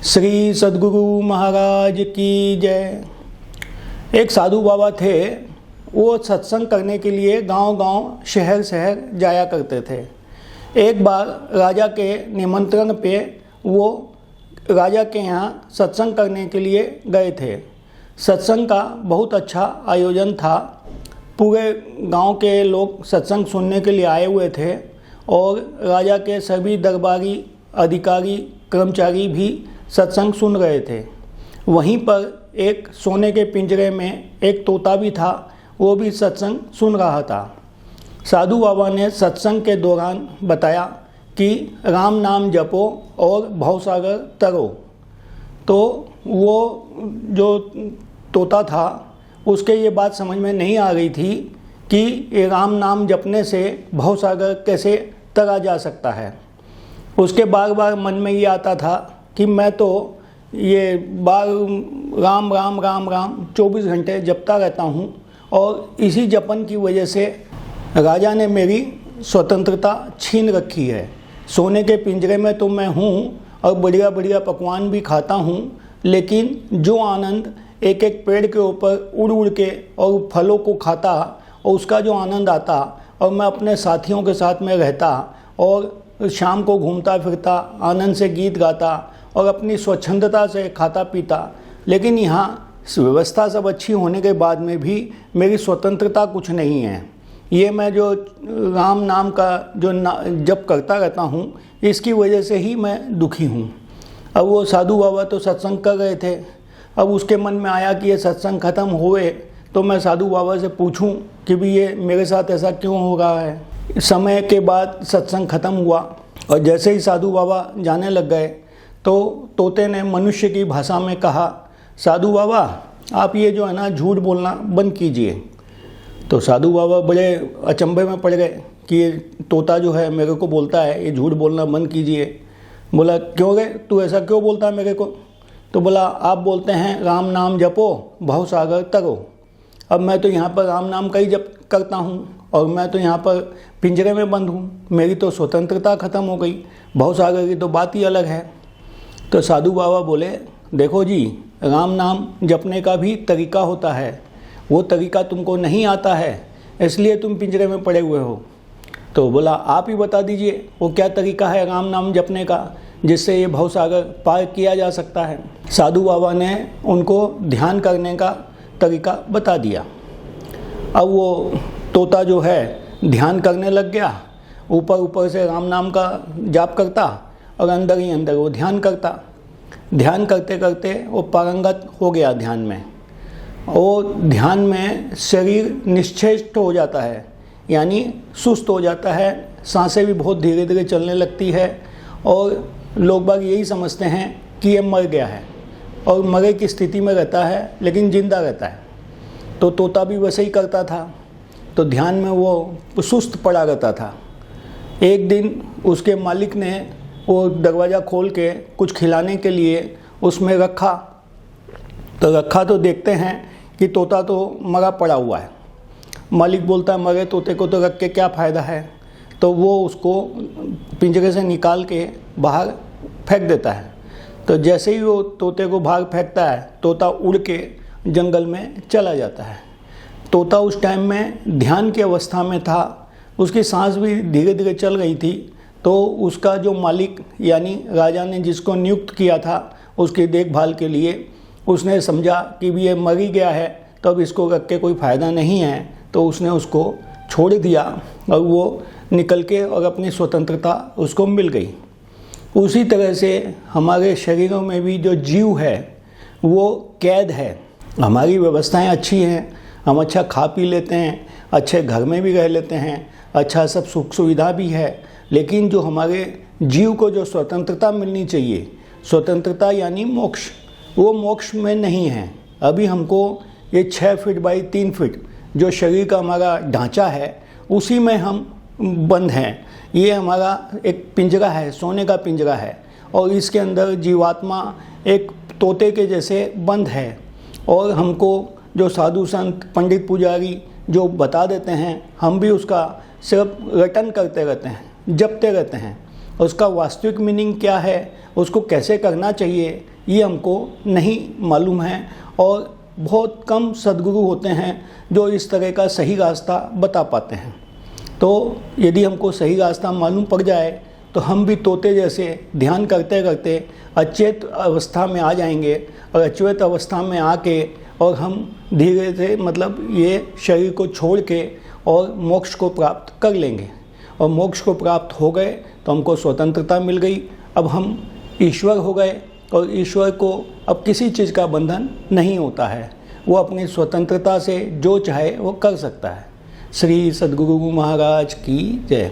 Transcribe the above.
श्री सद्गुरु महाराज की जय। एक साधु बाबा थे। वो सत्संग करने के लिए गांव-गांव, शहर-शहर जाया करते थे। एक बार राजा के निमंत्रण पे वो राजा के यहाँ सत्संग करने के लिए गए थे। सत्संग का बहुत अच्छा आयोजन था। पूरे गांव के लोग सत्संग सुनने के लिए आए हुए थे और राजा के सभी दरबारी, अधिकारी, कर्मचारी भी सत्संग सुन रहे थे। वहीं पर एक सोने के पिंजरे में एक तोता भी था, वो भी सत्संग सुन रहा था। साधु बाबा ने सत्संग के दौरान बताया कि राम नाम जपो और भवसागर तरो। तो वो जो तोता था उसके ये बात समझ में नहीं आ रही थी कि ये राम नाम जपने से भवसागर कैसे तरा जा सकता है। उसके बार बार मन में ये आता था कि मैं तो ये बार राम राम राम राम 24 घंटे जपता रहता हूँ और इसी जपन की वजह से राजा ने मेरी स्वतंत्रता छीन रखी है। सोने के पिंजरे में तो मैं हूँ और बढ़िया बढ़िया पकवान भी खाता हूँ, लेकिन जो आनंद एक एक पेड़ के ऊपर उड़ उड़ के और फलों को खाता और उसका जो आनंद आता और मैं अपने साथियों के साथ में रहता और शाम को घूमता फिरता, आनंद से गीत गाता और अपनी स्वच्छंदता से खाता पीता, लेकिन यहाँ व्यवस्था सब अच्छी होने के बाद में भी मेरी स्वतंत्रता कुछ नहीं है। ये मैं जो राम नाम का जो जप करता रहता हूँ, इसकी वजह से ही मैं दुखी हूँ। अब वो साधु बाबा तो सत्संग कर रहे थे। अब उसके मन में आया कि ये सत्संग ख़त्म हुए तो मैं साधु बाबा से पूछूं कि भी ये मेरे साथ ऐसा क्यों हो रहा है। समय के बाद सत्संग ख़त्म हुआ और जैसे ही साधु बाबा जाने लग गए तो तोते ने मनुष्य की भाषा में कहा, साधु बाबा आप ये जो है ना झूठ बोलना बंद कीजिए। तो साधु बाबा बड़े अचंभे में पड़ गए कि ये तोता जो है मेरे को बोलता है ये झूठ बोलना बंद कीजिए। बोला क्यों रे, तू ऐसा क्यों बोलता है मेरे को? तो बोला आप बोलते हैं राम नाम जपो भवसागर तरो। अब मैं तो यहाँ पर राम नाम का ही जप करता हूँ और मैं तो यहाँ पर पिंजरे में बंद हूँ, मेरी तो स्वतंत्रता ख़त्म हो गई, भवसागर की तो बात ही अलग है। तो साधु बाबा बोले, देखो जी, राम नाम जपने का भी तरीका होता है, वो तरीका तुमको नहीं आता है इसलिए तुम पिंजरे में पड़े हुए हो। तो बोला आप ही बता दीजिए वो क्या तरीका है राम नाम जपने का जिससे ये भवसागर पार किया जा सकता है। साधु बाबा ने उनको ध्यान करने का तरीका बता दिया। अब वो तोता जो है ध्यान करने लग गया, ऊपर ऊपर से राम नाम का जाप करता और अंदर ही अंदर वो ध्यान करता। ध्यान करते करते वो पारंगत हो गया ध्यान में। वो ध्यान में शरीर निश्चेष्ट हो जाता है, यानी सुस्त हो जाता है, सांसें भी बहुत धीरे धीरे चलने लगती है और लोग बाग यही समझते हैं कि ये मर गया है और मरे की स्थिति में रहता है लेकिन जिंदा रहता है। तो तोता भी वैसे ही करता था, तो ध्यान में वो सुस्त पड़ा रहता था। एक दिन उसके मालिक ने वो दरवाज़ा खोल के कुछ खिलाने के लिए उसमें रखा, तो रखा तो देखते हैं कि तोता तो मरा पड़ा हुआ है। मालिक बोलता है मरे तोते को तो रख के क्या फ़ायदा है, तो वो उसको पिंजरे से निकाल के बाहर फेंक देता है। तो जैसे ही वो तोते को बाहर फेंकता है, तोता उड़ के जंगल में चला जाता है। तोता उस टाइम में ध्यान की अवस्था में था, उसकी सांस भी धीरे धीरे चल रही थी। तो उसका जो मालिक यानी राजा ने जिसको नियुक्त किया था उसकी देखभाल के लिए, उसने समझा कि भी ये मर ही गया है तो अब इसको रख के कोई फ़ायदा नहीं है, तो उसने उसको छोड़ दिया और वो निकल के और अपनी स्वतंत्रता उसको मिल गई। उसी तरह से हमारे शरीरों में भी जो जीव है वो कैद है। हमारी व्यवस्थाएं अच्छी हैं, हम अच्छा खा पी लेते हैं, अच्छे घर में भी रह लेते हैं, अच्छा सब सुख सुविधा भी है, लेकिन जो हमारे जीव को जो स्वतंत्रता मिलनी चाहिए, स्वतंत्रता यानी मोक्ष, वो मोक्ष में नहीं है। अभी हमको ये 6 फीट बाई 3 फीट जो शरीर का हमारा ढांचा है उसी में हम बंद हैं। ये हमारा एक पिंजरा है, सोने का पिंजरा है और इसके अंदर जीवात्मा एक तोते के जैसे बंद है। और हमको जो साधु संत पंडित पुजारी जो बता देते हैं, हम भी उसका सिर्फ रटन करते रहते हैं, जपते रहते हैं उसका वास्तविक मीनिंग क्या है, उसको कैसे करना चाहिए, ये हमको नहीं मालूम है। और बहुत कम सद्गुरु होते हैं जो इस तरह का सही रास्ता बता पाते हैं। तो यदि हमको सही रास्ता मालूम पड़ जाए तो हम भी तोते जैसे ध्यान करते करते अचेत अवस्था में आ जाएंगे, और अचेत अवस्था में आके और हम धीरे से मतलब ये शरीर को छोड़ के और मोक्ष को प्राप्त कर लेंगे। और मोक्ष को प्राप्त हो गए तो हमको स्वतंत्रता मिल गई। अब हम ईश्वर हो गए, और ईश्वर को अब किसी चीज़ का बंधन नहीं होता है। वो अपनी स्वतंत्रता से जो चाहे वो कर सकता है। श्री सद्गुरु महाराज की जय।